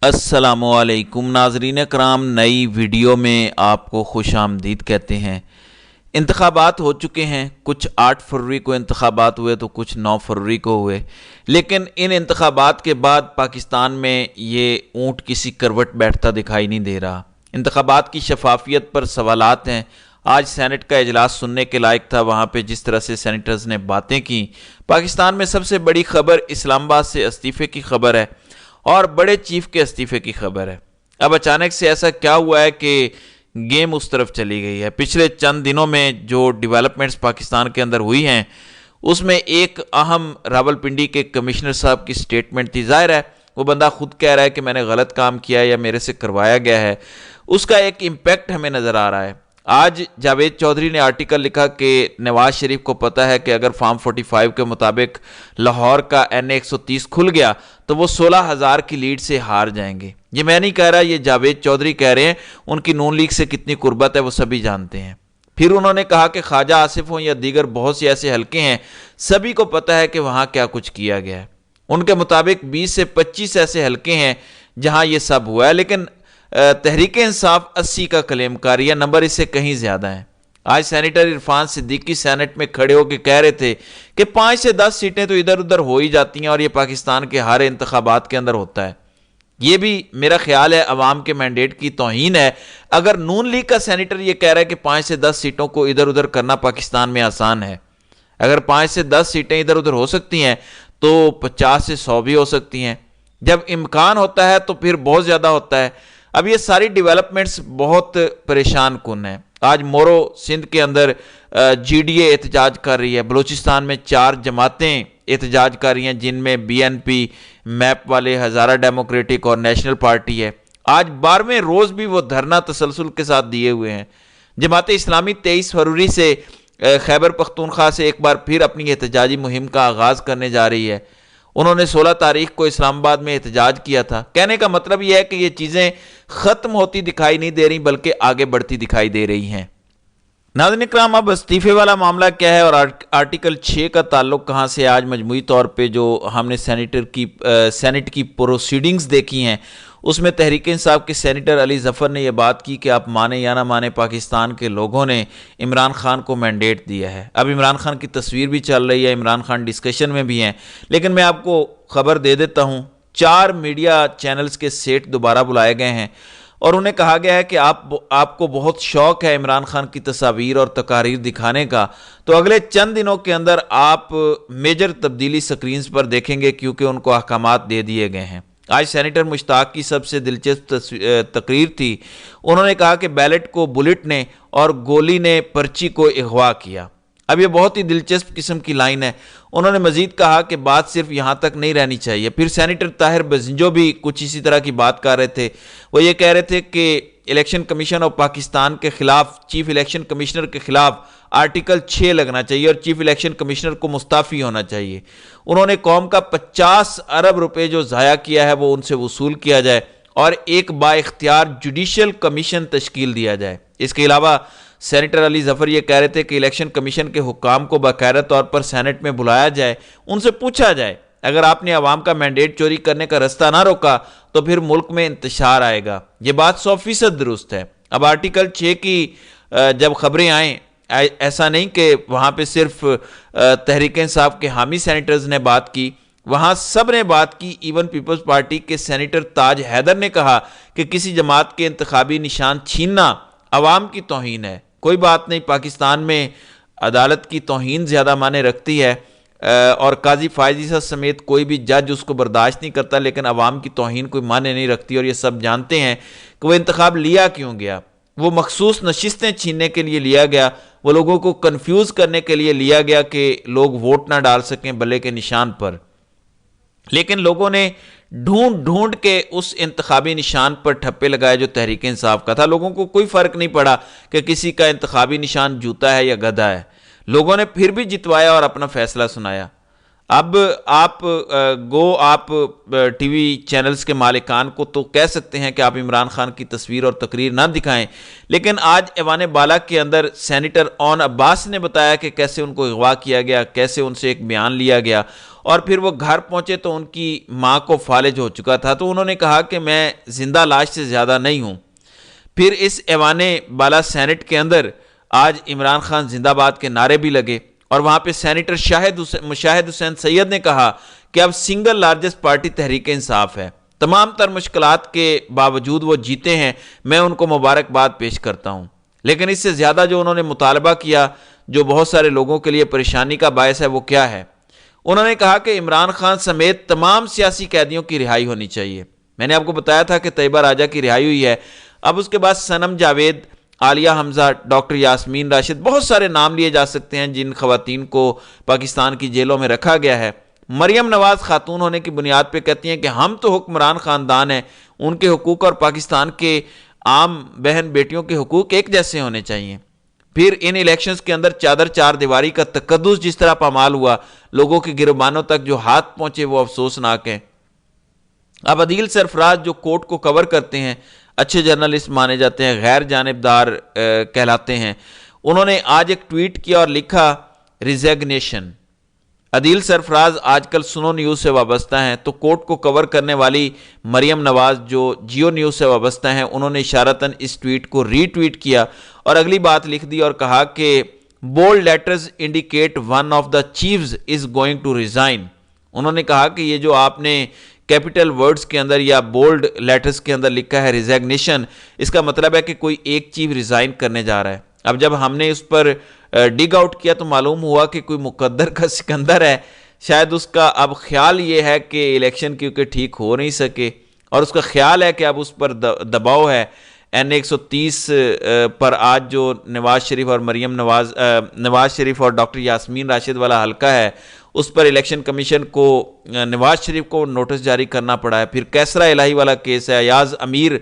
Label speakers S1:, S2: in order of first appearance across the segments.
S1: السلام علیکم ناظرین کرام، نئی ویڈیو میں آپ کو خوش آمدید کہتے ہیں۔ انتخابات ہو چکے ہیں، کچھ 8 فروری کو انتخابات ہوئے تو کچھ 9 فروری کو ہوئے، لیکن ان انتخابات کے بعد پاکستان میں یہ اونٹ کسی کروٹ بیٹھتا دکھائی نہیں دے رہا۔ انتخابات کی شفافیت پر سوالات ہیں۔ آج سینٹ کا اجلاس سننے کے لائق تھا، وہاں پہ جس طرح سے سینیٹرز نے باتیں کی۔ پاکستان میں سب سے بڑی خبر اسلام آباد سے استعفے کی خبر ہے اور بڑے چیف کے استعفے کی خبر ہے۔ اب اچانک سے ایسا کیا ہوا ہے کہ گیم اس طرف چلی گئی ہے؟ پچھلے چند دنوں میں جو ڈیولپمنٹس پاکستان کے اندر ہوئی ہیں، اس میں ایک اہم راولپنڈی کے کمشنر صاحب کی سٹیٹمنٹ تھی۔ ظاہر ہے وہ بندہ خود کہہ رہا ہے کہ میں نے غلط کام کیا یا میرے سے کروایا گیا ہے، اس کا ایک امپیکٹ ہمیں نظر آ رہا ہے۔ آج جاوید چودھری نے آرٹیکل لکھا کہ نواز شریف کو پتا ہے کہ اگر فارم 45 کے مطابق لاہور کا این اے 130 کھل گیا تو وہ 16,000 کی لیڈ سے ہار جائیں گے۔ یہ میں نہیں کہہ رہا، یہ جاوید چودھری کہہ رہے ہیں۔ ان کی نون لیگ سے کتنی قربت ہے وہ سبھی جانتے ہیں۔ پھر انہوں نے کہا کہ خواجہ آصف ہوں یا دیگر بہت سے ایسے حلقے ہیں، سبھی کو پتا ہے کہ وہاں کیا کچھ کیا گیا ہے۔ ان کے مطابق 20 سے 25 ایسے حلقے ہیں جہاں یہ سب ہوا ہے، لیکن تحریک انصاف 80 کا کلیم کر رہی ہے، نمبر اس سے کہیں زیادہ ہیں۔ آج سینیٹر عرفان صدیقی سینٹ میں کھڑے ہو کے کہہ رہے تھے کہ 5 سے 10 سیٹیں تو ادھر ادھر ہو ہی جاتی ہیں اور یہ پاکستان کے ہر انتخابات کے اندر ہوتا ہے۔ یہ بھی میرا خیال ہے عوام کے مینڈیٹ کی توہین ہے۔ اگر نون لیگ کا سینیٹر یہ کہہ رہا ہے کہ 5 سے 10 سیٹوں کو ادھر ادھر کرنا پاکستان میں آسان ہے، اگر 5 سے 10 سیٹیں ادھر ادھر ہو سکتی ہیں تو 50 سے 100 بھی ہو سکتی ہیں۔ جب امکان ہوتا ہے تو پھر بہت زیادہ ہوتا ہے۔ اب یہ ساری ڈیولپمنٹس بہت پریشان کن ہیں۔ آج مورو سندھ کے اندر جی ڈی اے احتجاج کر رہی ہے، بلوچستان میں 4 جماعتیں احتجاج کر رہی ہیں جن میں بی این پی، میپ والے، ہزارہ ڈیموکریٹک اور نیشنل پارٹی ہے۔ آج 12ویں روز بھی وہ دھرنا تسلسل کے ساتھ دیے ہوئے ہیں۔ جماعت اسلامی 23 فروری سے خیبر پختونخوا سے ایک بار پھر اپنی احتجاجی مہم کا آغاز کرنے جا رہی ہے۔ انہوں نے 16 تاریخ کو اسلام آباد میں احتجاج کیا تھا۔ کہنے کا مطلب یہ ہے کہ یہ چیزیں ختم ہوتی دکھائی نہیں دے رہی بلکہ آگے بڑھتی دکھائی دے رہی ہیں۔ ناظرین اکرام، اب استعفے والا معاملہ کیا ہے اور آرٹیکل 6 کا تعلق کہاں سے؟ آج مجموعی طور پہ جو ہم نے سینٹ کی پروسیڈنگز دیکھی ہیں، اس میں تحریک انصاف کے سینیٹر علی ظفر نے یہ بات کی کہ آپ مانیں یا نہ مانیں، پاکستان کے لوگوں نے عمران خان کو مینڈیٹ دیا ہے۔ اب عمران خان کی تصویر بھی چل رہی ہے، عمران خان ڈسکشن میں بھی ہیں، لیکن میں آپ کو خبر دے دیتا ہوں، 4 میڈیا چینلز کے سیٹ دوبارہ بلائے گئے ہیں اور انہیں کہا گیا ہے کہ آپ کو بہت شوق ہے عمران خان کی تصاویر اور تقاریر دکھانے کا، تو اگلے چند دنوں کے اندر آپ میجر تبدیلی سکرینز پر دیکھیں گے کیونکہ ان کو احکامات دے دیے گئے ہیں۔ آج سینیٹر مشتاق کی سب سے دلچسپ تقریر تھی۔ انہوں نے کہا کہ بیلٹ کو بلٹ نے اور گولی نے پرچی کو اغوا کیا۔ اب یہ بہت ہی دلچسپ قسم کی لائن ہے۔ انہوں نے مزید کہا کہ بات صرف یہاں تک نہیں رہنی چاہیے۔ پھر سینیٹر طاہر بزنجو بھی کچھ اسی طرح کی بات کر رہے تھے۔ وہ یہ کہہ رہے تھے کہ الیکشن کمیشن آف پاکستان کے خلاف، چیف الیکشن کمشنر کے خلاف آرٹیکل 6 لگنا چاہیے اور چیف الیکشن کمشنر کو مستعفی ہونا چاہیے۔ انہوں نے قوم کا 50 ارب روپے جو ضائع کیا ہے وہ ان سے وصول کیا جائے اور ایک با اختیار جوڈیشل کمیشن تشکیل دیا جائے۔ اس کے علاوہ سینیٹر علی ظفر یہ کہہ رہے تھے کہ الیکشن کمیشن کے حکام کو باقاعدہ طور پر سینٹ میں بلایا جائے، ان سے پوچھا جائے اگر آپ نے عوام کا مینڈیٹ چوری کرنے کا رستہ نہ روکا تو پھر ملک میں انتشار آئے گا۔ یہ بات 100% درست ہے۔ اب آرٹیکل 6 کی جب خبریں آئیں، ایسا نہیں کہ وہاں پہ صرف تحریک انصاف کے حامی سینیٹرز نے بات کی، وہاں سب نے بات کی۔ ایون پیپلز پارٹی کے سینیٹر تاج حیدر نے کہا کہ کسی جماعت کے انتخابی نشان چھیننا عوام کی توہین ہے۔ کوئی بات نہیں، پاکستان میں عدالت کی توہین زیادہ معنی رکھتی ہے اور قاضی فائز عیسیٰ سمیت کوئی بھی جج اس کو برداشت نہیں کرتا، لیکن عوام کی توہین کوئی معنی نہیں رکھتی اور یہ سب جانتے ہیں کہ وہ انتخاب لیا کیوں گیا۔ وہ مخصوص نشستیں چھیننے کے لیے لیا گیا، وہ لوگوں کو کنفیوز کرنے کے لیے لیا گیا کہ لوگ ووٹ نہ ڈال سکیں بلے کے نشان پر، لیکن لوگوں نے ڈھونڈ کے اس انتخابی نشان پر ٹھپے لگائے جو تحریک انصاف کا تھا۔ لوگوں کو کوئی فرق نہیں پڑا کہ کسی کا انتخابی نشان جوتا ہے یا گدھا ہے، لوگوں نے پھر بھی جتوایا اور اپنا فیصلہ سنایا۔ اب آپ ٹی وی چینلز کے مالکان کو تو کہہ سکتے ہیں کہ آپ عمران خان کی تصویر اور تقریر نہ دکھائیں، لیکن آج ایوان بالا کے اندر سینیٹر اون عباس نے بتایا کہ کیسے ان کو اغوا کیا گیا، کیسے ان سے ایک بیان لیا گیا اور پھر وہ گھر پہنچے تو ان کی ماں کو فالج ہو چکا تھا، تو انہوں نے کہا کہ میں زندہ لاش سے زیادہ نہیں ہوں۔ پھر اس ایوان بالا سینٹ کے اندر آج عمران خان زندہ باد کے نعرے بھی لگے، اور وہاں پہ سینیٹر مشاہد حسین سید نے کہا کہ اب single largest party Tehreek Insaf ہے، تمام تر مشکلات کے باوجود وہ جیتے ہیں، میں ان کو مبارکباد پیش کرتا ہوں۔ لیکن اس سے زیادہ جو انہوں نے مطالبہ کیا جو بہت سارے لوگوں کے لیے پریشانی کا باعث ہے، وہ کیا ہے؟ انہوں نے کہا کہ عمران خان سمیت تمام سیاسی قیدیوں کی رہائی ہونی چاہیے۔ میں نے آپ کو بتایا تھا کہ طیبہ راجہ کی رہائی ہوئی ہے، اب اس کے بعد صنم جاوید، عالیہ حمزہ، ڈاکٹر یاسمین راشد، بہت سارے نام لیے جا سکتے ہیں جن خواتین کو پاکستان کی جیلوں میں رکھا گیا ہے۔ مریم نواز خاتون ہونے کی بنیاد پہ کہتی ہیں کہ ہم تو حکمران خاندان ہیں، ان کے حقوق اور پاکستان کے عام بہن بیٹیوں کے حقوق ایک جیسے ہونے چاہیے۔ پھر ان الیکشنز کے اندر چادر چار دیواری کا تقدس جس طرح پامال ہوا، لوگوں کی گربانوں تک جو ہاتھ پہنچے وہ افسوسناک ہیں۔ اب عدیل سرفراز جو کورٹ کو کور کرتے ہیں، اچھے جرنلسٹ مانے جاتے ہیں، غیر جانبدار کہلاتے ہیں، انہوں نے آج ایک ٹویٹ کیا اور لکھا ریزیگنیشن۔ عدیل سرفراز آج کل سنو نیوز سے وابستہ ہیں، تو کورٹ کو کور کرنے والی مریم نواز جو جیو نیوز سے وابستہ ہیں، انہوں نے اشارتاً اس ٹویٹ کو ری ٹویٹ کیا اور اگلی بات لکھ دی اور کہا کہ bold letters indicate one of the chiefs is going to resign. انہوں نے کہا کہ یہ جو آپ نے کیپٹل ورڈز کے اندر یا بولڈ لیٹرز کے اندر لکھا ہے ریزیگنیشن، اس کا مطلب ہے کہ کوئی ایک چیف ریزائن کرنے جا رہا ہے۔ اب جب ہم نے اس پر ڈگ آؤٹ کیا تو معلوم ہوا کہ کوئی مقدر کا سکندر ہے، شاید اس کا اب خیال یہ ہے کہ الیکشن کیونکہ ٹھیک ہو نہیں سکے، اور اس کا خیال ہے کہ اب اس پر دباؤ ہے۔ N130 پر آج جو نواز شریف اور ڈاکٹر یاسمین راشد والا حلقہ ہے، اس پر الیکشن کمیشن کو نواز شریف کو نوٹس جاری کرنا پڑا ہے۔ پھر کیسرا الہی والا کیس ہے، ایاز امیر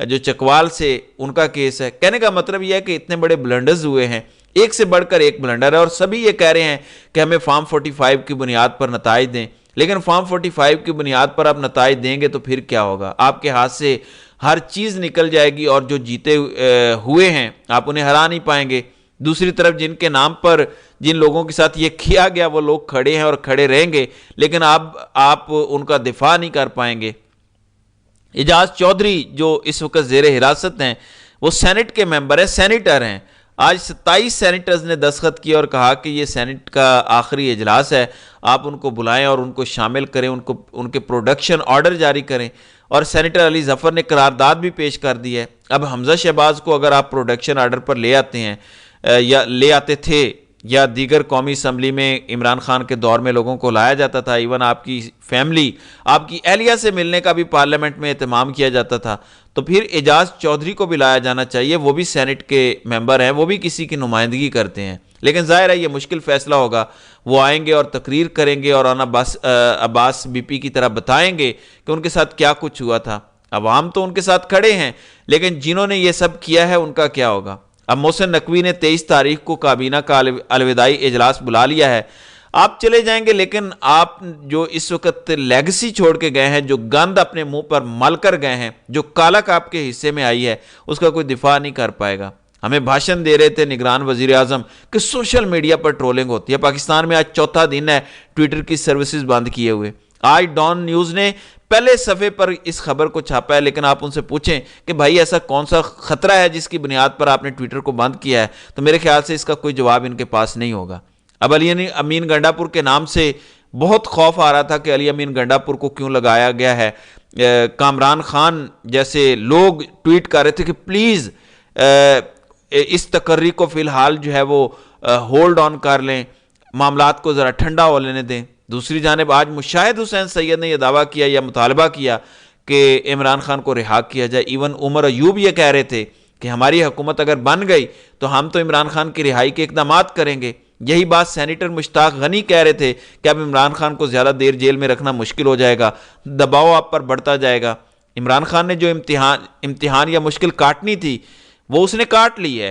S1: جو چکوال سے ان کا کیس ہے۔ کہنے کا مطلب یہ ہے کہ اتنے بڑے بلنڈرز ہوئے ہیں، ایک سے بڑھ کر ایک بلنڈر ہے، اور سبھی یہ کہہ رہے ہیں کہ ہمیں فارم 45 کی بنیاد پر نتائج دیں، لیکن فارم 45 کی بنیاد پر آپ نتائج دیں گے تو پھر کیا ہوگا؟ آپ کے ہاتھ سے ہر چیز نکل جائے گی، اور جو جیتے ہوئے ہیں آپ انہیں ہرا نہیں پائیں گے۔ دوسری طرف جن کے نام پر جن لوگوں کے ساتھ یہ کیا گیا وہ لوگ کھڑے ہیں اور کھڑے رہیں گے، لیکن آپ ان کا دفاع نہیں کر پائیں گے۔ اعجاز چودھری جو اس وقت زیر حراست ہیں، وہ سینٹ کے ممبر ہیں، سینیٹر ہیں۔ آج 27 سینیٹرز نے دستخط کیا اور کہا کہ یہ سینٹ کا آخری اجلاس ہے، آپ ان کو بلائیں اور ان کو شامل کریں، ان کے پروڈکشن آرڈر جاری کریں، اور سینیٹر علی ظفر نے قرارداد بھی پیش کر دی ہے۔ اب حمزہ شہباز کو اگر آپ پروڈکشن آرڈر پر لے آتے ہیں یا لے آتے تھے، یا دیگر قومی اسمبلی میں عمران خان کے دور میں لوگوں کو لایا جاتا تھا، ایون آپ کی فیملی، آپ کی اہلیہ سے ملنے کا بھی پارلیمنٹ میں اہتمام کیا جاتا تھا، تو پھر اعجاز چودھری کو بھی لایا جانا چاہیے، وہ بھی سینٹ کے ممبر ہیں، وہ بھی کسی کی نمائندگی کرتے ہیں۔ لیکن ظاہر ہے یہ مشکل فیصلہ ہوگا، وہ آئیں گے اور تقریر کریں گے اور عباس بی پی کی طرح بتائیں گے کہ ان کے ساتھ کیا کچھ ہوا تھا۔ عوام تو ان کے ساتھ کھڑے ہیں، لیکن جنہوں نے یہ سب کیا ہے ان کا کیا ہوگا؟ اب محسن نقوی نے 23 تاریخ کو کابینہ کا الوداعی اجلاس بلا لیا ہے۔ آپ چلے جائیں گے، لیکن آپ جو اس وقت لیگسی چھوڑ کے گئے ہیں، جو گند اپنے منہ پر مل کر گئے ہیں، جو کالک آپ کے حصے میں آئی ہے، اس کا کوئی دفاع نہیں کر پائے گا۔ ہمیں بھاشن دے رہے تھے نگران وزیر اعظم کہ سوشل میڈیا پر ٹرولنگ ہوتی ہے۔ پاکستان میں آج چوتھا دن ہے ٹویٹر کی سروسز بند کیے ہوئے۔ آج ڈان نیوز نے پہلے صفحے پر اس خبر کو چھاپا ہے، لیکن آپ ان سے پوچھیں کہ بھائی ایسا کون سا خطرہ ہے جس کی بنیاد پر آپ نے ٹویٹر کو بند کیا ہے، تو میرے خیال سے اس کا کوئی جواب ان کے پاس نہیں ہوگا۔ اب علی امین گنڈا پور کے نام سے بہت خوف آ رہا تھا کہ علی امین گنڈا پور کو کیوں لگایا گیا ہے۔ کامران خان جیسے لوگ ٹویٹ کر رہے تھے کہ پلیز اس تقرری کو فی الحال جو ہے وہ ہولڈ آن کر لیں، معاملات کو ذرا ٹھنڈا ہو لینے دیں۔ دوسری جانب آج مشاہد حسین سید نے یہ دعویٰ کیا یا مطالبہ کیا کہ عمران خان کو رہا کیا جائے۔ ایون عمر ایوب یہ کہہ رہے تھے کہ ہماری حکومت اگر بن گئی تو ہم تو عمران خان کی رہائی کے اقدامات کریں گے۔ یہی بات سینیٹر مشتاق غنی کہہ رہے تھے کہ اب عمران خان کو زیادہ دیر جیل میں رکھنا مشکل ہو جائے گا، دباؤ آپ پر بڑھتا جائے گا۔ عمران خان نے جو امتحان یا مشکل کاٹنی تھی وہ اس نے کاٹ لی ہے۔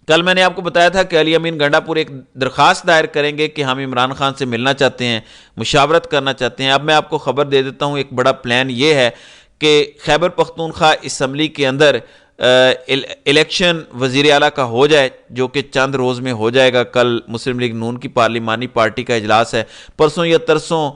S1: کل میں نے آپ کو بتایا تھا کہ علی امین گنڈا پور ایک درخواست دائر کریں گے کہ ہم عمران خان سے ملنا چاہتے ہیں، مشاورت کرنا چاہتے ہیں۔ اب میں آپ کو خبر دے دیتا ہوں، ایک بڑا پلان یہ ہے کہ خیبر پختونخوا اسمبلی کے اندر الیکشن وزیر اعلیٰ کا ہو جائے، جو کہ چند روز میں ہو جائے گا۔ کل مسلم لیگ نون کی پارلیمانی پارٹی کا اجلاس ہے، پرسوں یا ترسوں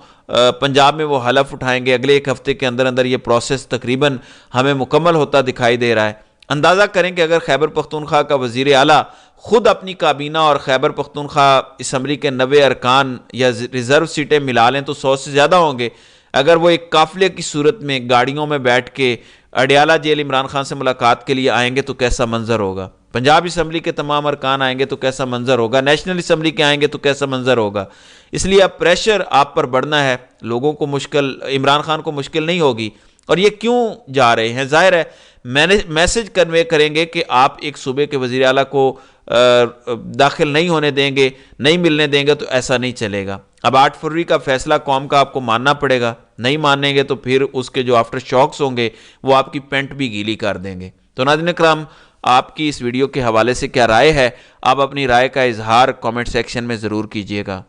S1: پنجاب میں وہ حلف اٹھائیں گے، اگلے ایک ہفتے کے اندر اندر یہ پروسیس تقریباً ہمیں مکمل ہوتا دکھائی دے رہا ہے۔ اندازہ کریں کہ اگر خیبر پختونخوا کا وزیر اعلیٰ خود اپنی کابینہ اور خیبر پختونخوا اسمبلی کے 90 ارکان یا ریزرو سیٹیں ملا لیں تو 100 سے زیادہ ہوں گے۔ اگر وہ ایک قافلے کی صورت میں گاڑیوں میں بیٹھ کے اڈیالہ جیل عمران خان سے ملاقات کے لیے آئیں گے تو کیسا منظر ہوگا، پنجاب اسمبلی کے تمام ارکان آئیں گے تو کیسا منظر ہوگا، نیشنل اسمبلی کے آئیں گے تو کیسا منظر ہوگا۔ اس لیے اب پریشر آپ پر بڑھنا ہے، لوگوں کو مشکل، عمران خان کو مشکل نہیں ہوگی۔ اور یہ کیوں جا رہے ہیں؟ ظاہر ہے میسج کنوے کریں گے کہ آپ ایک صوبے کے وزیر اعلیٰ کو داخل نہیں ہونے دیں گے، نہیں ملنے دیں گے، تو ایسا نہیں چلے گا۔ اب 8 فروری کا فیصلہ قوم کا آپ کو ماننا پڑے گا، نہیں مانیں گے تو پھر اس کے جو آفٹر شاکس ہوں گے وہ آپ کی پینٹ بھی گیلی کر دیں گے۔ تو ناظرین اکرام، آپ کی اس ویڈیو کے حوالے سے کیا رائے ہے؟ آپ اپنی رائے کا اظہار کامنٹ سیکشن میں ضرور کیجیے گا۔